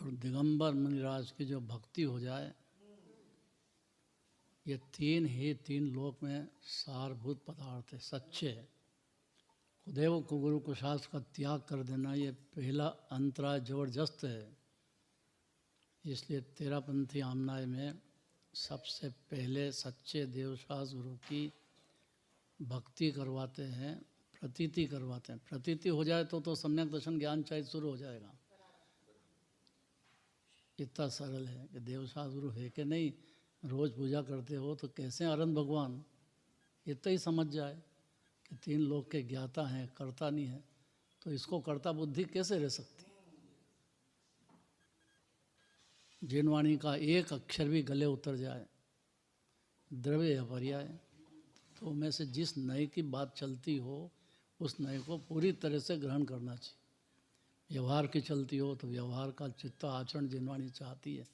और दिगंबर मुनिराज की जो भक्ति हो जाए, ये तीन लोक में सारभूत पदार्थ है, सच्चे है। खुदेव को गुरु को शास्त्र का त्याग कर देना, ये पहला अंतराय जबरदस्त है। इसलिए तेरापंथी आमनाय में सबसे पहले सच्चे देवशास गुरु की भक्ति करवाते हैं, प्रतीति करवाते हैं। प्रतीति हो जाए तो सम्यक दर्शन ज्ञान चाहिए शुरू हो जाएगा। इतना सरल है कि देवशास गुरु है कि नहीं, रोज़ पूजा करते हो तो कैसे अनंत भगवान, इतना ही समझ जाए कि तीन लोग के ज्ञाता हैं, कर्ता नहीं है, तो इसको कर्ता बुद्धि कैसे रह सकती। जिनवाणी का एक अक्षर भी गले उतर जाए, द्रव्य या पर्याय, तो में से जिस नए की बात चलती हो उस नए को पूरी तरह से ग्रहण करना चाहिए। व्यवहार की चलती हो तो व्यवहार का चित्त आचरण जिनवाणी चाहती है,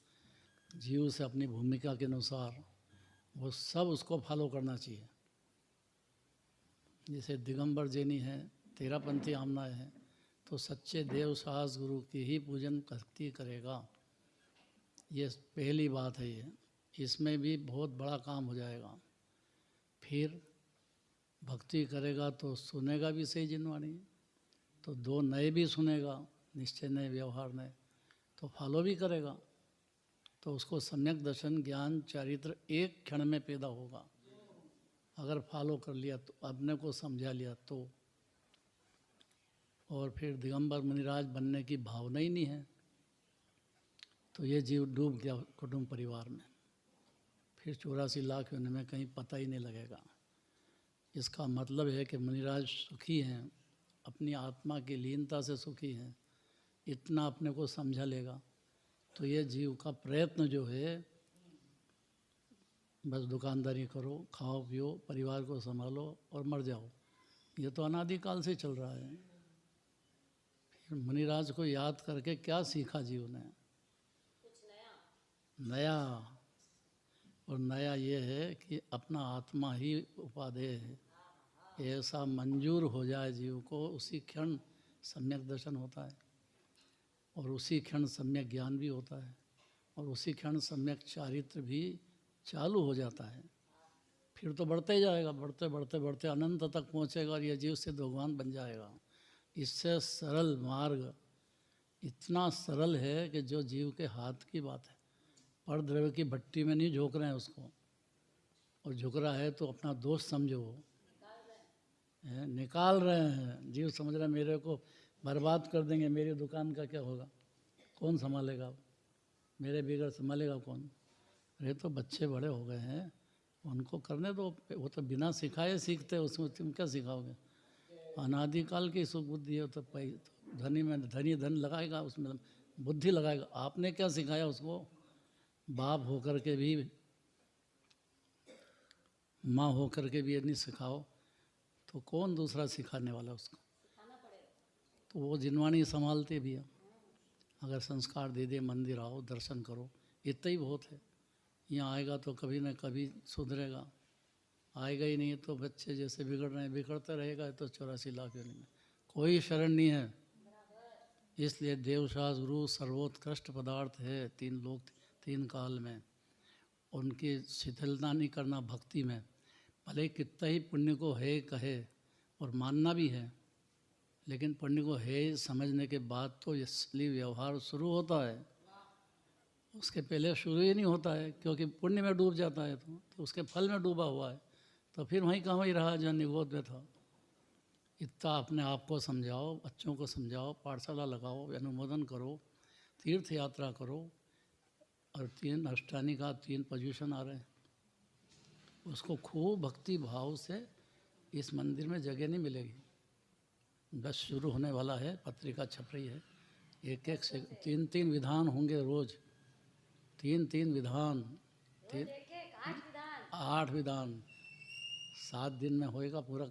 जीव से अपनी भूमिका के अनुसार वो सब उसको फॉलो करना चाहिए। जैसे दिगंबर जैनी है, तेरापंथी आमनाय है, तो सच्चे देव साहस गुरु की ही पूजन भक्ति करेगा। ये पहली बात है। ये इसमें भी बहुत बड़ा काम हो जाएगा। फिर भक्ति करेगा तो सुनेगा भी सही जिनवाणी, तो दो नए भी सुनेगा, निश्चय नए, व्यवहार नए, तो फॉलो भी करेगा, तो उसको सम्यक दर्शन ज्ञान चरित्र एक क्षण में पैदा होगा। अगर फॉलो कर लिया तो, अपने को समझा लिया तो। और फिर दिगंबर मुनिराज बनने की भावना ही नहीं है तो ये जीव डूब गया कुटुंब परिवार में, फिर 84 लाख योनि में कहीं पता ही नहीं लगेगा। इसका मतलब है कि मुनिराज सुखी हैं, अपनी आत्मा की लीनता से सुखी हैं, इतना अपने को समझा लेगा तो ये जीव का प्रयत्न जो है, बस दुकानदारी करो, खाओ पियो, परिवार को संभालो और मर जाओ, ये तो अनादिकाल से चल रहा है। फिर मुनिराज को याद करके क्या सीखा जीव ने? नया। और नया ये है कि अपना आत्मा ही उपादेय है, ऐसा मंजूर हो जाए जीव को, उसी क्षण सम्यक दर्शन होता है और उसी क्षण सम्यक ज्ञान भी होता है और उसी क्षण सम्यक चारित्र भी चालू हो जाता है। फिर तो बढ़ते ही जाएगा, बढ़ते बढ़ते बढ़ते अनंत तक पहुँचेगा और ये जीव से भगवान बन जाएगा। इससे सरल मार्ग इतना सरल है कि जो जीव के हाथ की बात है। पर द्रव्य की भट्टी में नहीं झोंक रहे हैं उसको, और झुक रहा है तो अपना दोष समझो, निकाल रहे हैं। जीव समझ रहा है मेरे को बर्बाद कर देंगे, मेरी दुकान का क्या होगा, कौन संभालेगा, मेरे बिगड़ संभालेगा कौन। अरे तो बच्चे बड़े हो गए हैं, उनको करने दो, वो तो बिना सिखाए सीखते, उसमें तुम क्या सिखाओगे। अनादिकाल की सुबुद्धि है, तो धनी में धनी धन लगाएगा, उसमें बुद्धि लगाएगा। आपने क्या सिखाया उसको? बाप होकर के भी, माँ होकर के भी नहीं सिखाओ तो कौन दूसरा सिखाने वाला उसको। तो वो जिनवाणी संभालते भी है। अगर संस्कार दे दे, मंदिर आओ, दर्शन करो, इतना ही बहुत है। यहाँ आएगा तो कभी न कभी सुधरेगा, आएगा ही नहीं तो बच्चे जैसे बिगड़ रहे हैं बिगड़ते रहेगा। तो 84 लाख योनि में कोई शरण नहीं है। इसलिए देवशास गुरु सर्वोत्कृष्ट पदार्थ है तीन लोक तीन काल में। उनकी शिथिलता नहीं करना भक्ति में, भले कितना ही पुण्य को है कहे और मानना भी है, लेकिन पुण्य को है समझने के बाद तो असली व्यवहार शुरू होता है। उसके पहले शुरू ही नहीं होता है, क्योंकि पुण्य में डूब जाता है तो उसके फल में डूबा हुआ है, तो फिर वहीं का वहीं रहा जहाँ निगोद में था। इतना अपने आप को समझाओ, बच्चों को समझाओ, पाठशाला लगाओ, अनुमोदन करो, तीर्थ यात्रा करो। और 3 अष्टानी का 3 पोजीशन आ रहे हैं, उसको खूब भक्ति भाव से, इस मंदिर में जगह नहीं मिलेगी। बस शुरू होने वाला है, पत्रिका छप रही है, एक एक से 3 विधान होंगे रोज, 3 विधान, 8 विधान 7 दिन में होएगा पूरा